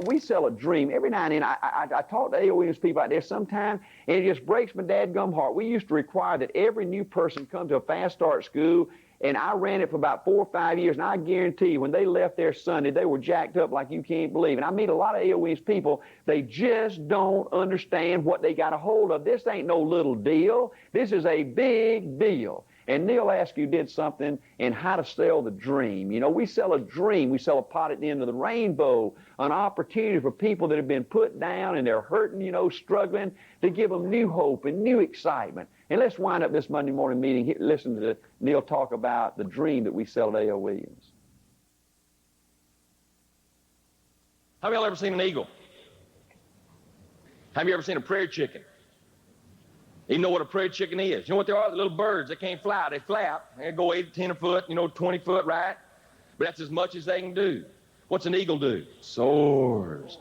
we sell a dream. Every now and then, I talk to A.O. Williams people out there sometime, and it just breaks my dadgum heart. We used to require that every new person come to a fast start school, and I ran it for about 4 or 5 years, and I guarantee you, when they left there Sunday, they were jacked up like you can't believe. And I meet a lot of A.O. Williams people, they just don't understand what they got a hold of. This ain't no little deal. This is a big deal. And Neal Askew did something in how to sell the dream. You know, we sell a dream. We sell a pot at the end of the rainbow, an opportunity for people that have been put down and they're hurting, you know, struggling, to give them new hope and new excitement. And let's wind up this Monday morning meeting here, listen to Neal talk about the dream that we sell at A.O. Williams. Have y'all ever seen an eagle? Have you ever seen a prairie chicken? You know what a prairie chicken is. You know what they are? The little birds. They can't fly. They flap. They go 8 to 10 a foot, 20 foot, right? But that's as much as they can do. What's an eagle do? Soars.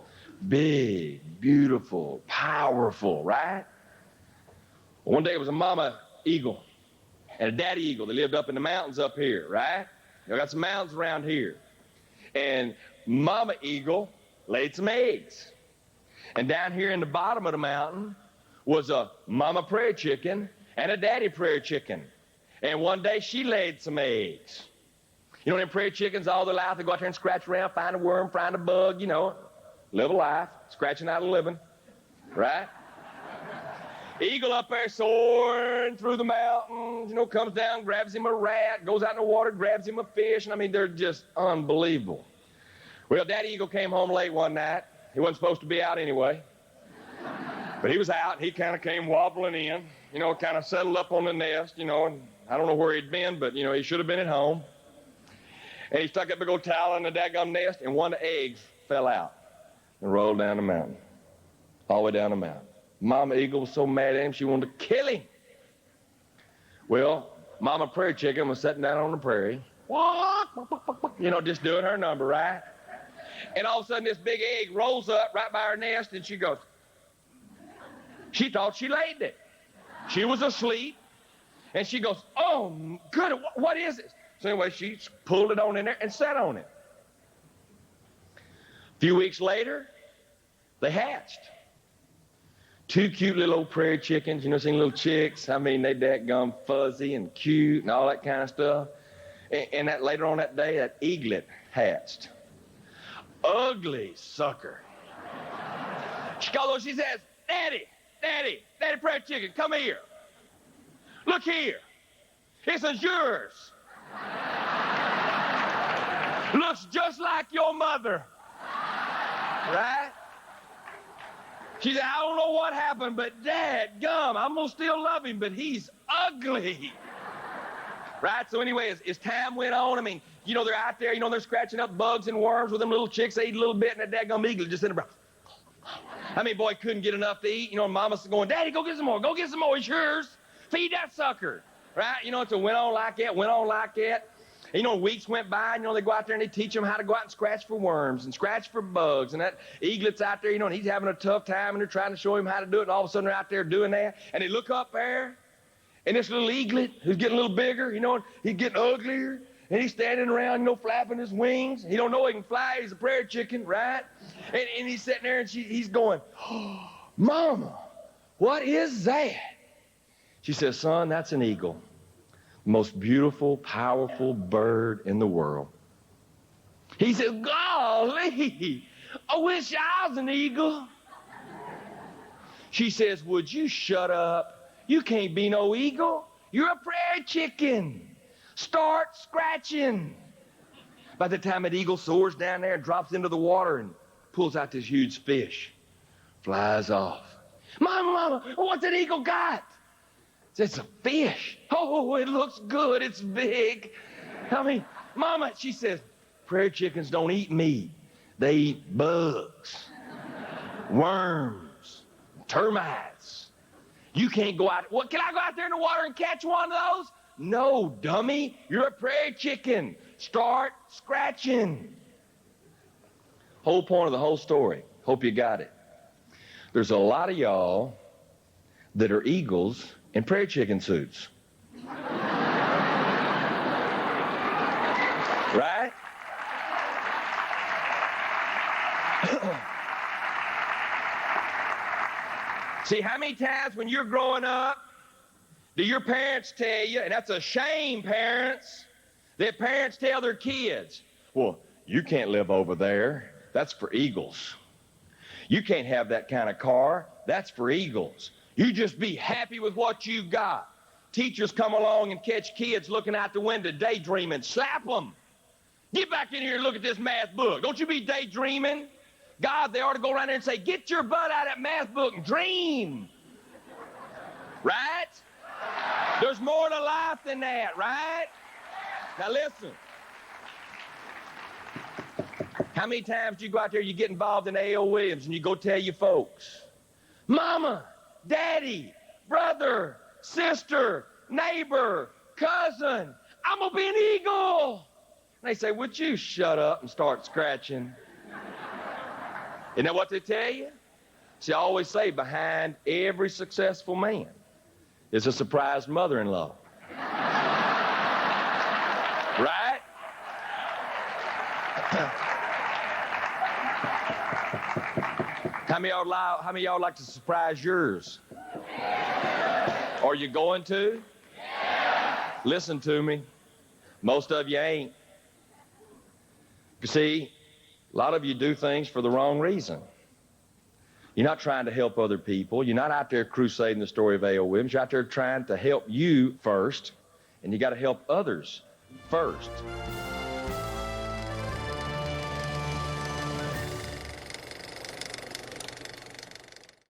Big, beautiful, powerful, right? Well, one day it was a mama eagle and a daddy eagle. They lived up in the mountains up here, right? They got some mountains around here. And mama eagle laid some eggs. And down here in the bottom of the mountain was a mama prairie chicken and a daddy prairie chicken. And one day she laid some eggs. You know, them prairie chickens, all their life, they go out there and scratch around, find a worm, find a bug, live a life, scratching out a living, right? Eagle up there soaring through the mountains, comes down, grabs him a rat, goes out in the water, grabs him a fish, and I mean, they're just unbelievable. Well, Daddy Eagle came home late one night. He wasn't supposed to be out anyway. But he was out, and he kind of came wobbling in, kind of settled up on the nest, and I don't know where he'd been, but, he should have been at home. And he stuck that big old towel in the daggum nest, and one of the eggs fell out and rolled down the mountain, all the way down the mountain. Mama Eagle was so mad at him, she wanted to kill him. Well, Mama Prairie Chicken was sitting down on the prairie, just doing her number, right? And all of a sudden, this big egg rolls up right by her nest, and she goes, she thought she laid it. She was asleep, and she goes, oh, good, what is this? So anyway, she pulled it on in there and sat on it. A few weeks later, they hatched. 2 cute little old prairie chickens, seen little chicks. I mean, they dadgum fuzzy and cute and all that kind of stuff. And that later on that day, that eaglet hatched. Ugly sucker. She called over, she says, Daddy prairie chicken, come here. Look here. This is yours. Looks just like your mother. Right? She said, I don't know what happened, but dadgum, I'm going to still love him, but he's ugly. Right? So anyway, as time went on, I mean, they're out there, they're scratching up bugs and worms with them little chicks. They eat a little bit, and that dadgum eagle just in the I mean, boy, couldn't get enough to eat. And Mama's going, Daddy, go get some more. Go get some more. It's yours. Feed that sucker. Right? So it went on like that. And, weeks went by, and, they go out there and they teach them how to go out and scratch for worms and scratch for bugs. And that eaglet's out there, and he's having a tough time, and they're trying to show him how to do it. And all of a sudden, they're out there doing that. And they look up there, and this little eaglet, who's getting a little bigger, he's getting uglier. And he's standing around, flapping his wings. He don't know he can fly. He's a prairie chicken, right? And he's sitting there, and he's going, oh, Mama, what is that? She says, son, that's an eagle. Most beautiful, powerful bird in the world. He says, golly, I wish I was an eagle. She says, would you shut up? You can't be no eagle. You're a prairie chicken. Start scratching. By the time an eagle soars down there and drops into the water and pulls out this huge fish, flies off. Mama, what's an eagle got? It's a fish. Oh, it looks good. It's big. I mean, Mama, she says, prairie chickens don't eat meat. They eat bugs, worms, termites. You can't go out. What, can I go out there in the water and catch one of those? No, dummy. You're a prairie chicken. Start scratching. Whole point of the whole story. Hope you got it. There's a lot of y'all that are eagles in prairie chicken suits. Right? See, how many times when you're growing up do your parents tell you, and that's a shame, parents, that parents tell their kids, well, you can't live over there. That's for eagles. You can't have that kind of car. That's for eagles. You just be happy with what you got. Teachers come along and catch kids looking out the window daydreaming. Slap them. Get back in here and look at this math book. Don't you be daydreaming. God, they ought to go around there and say, get your butt out of that math book and dream. Right? There's more to life than that, right? Now listen. How many times do you go out there, you get involved in A.O. Williams, and you go tell your folks, Mama, Daddy, brother, sister, neighbor, cousin, I'm going to be an eagle. And they say, would you shut up and start scratching? Isn't that what they tell you? See, I always say behind every successful man is a surprised mother-in-law. Right? How many of y'all like to surprise yours? Are you going to? Yeah. Listen to me. Most of you ain't. You see, a lot of you do things for the wrong reason. You're not trying to help other people. You're not out there crusading the story of A.O. Williams. You're out there trying to help you first, and you got to help others first.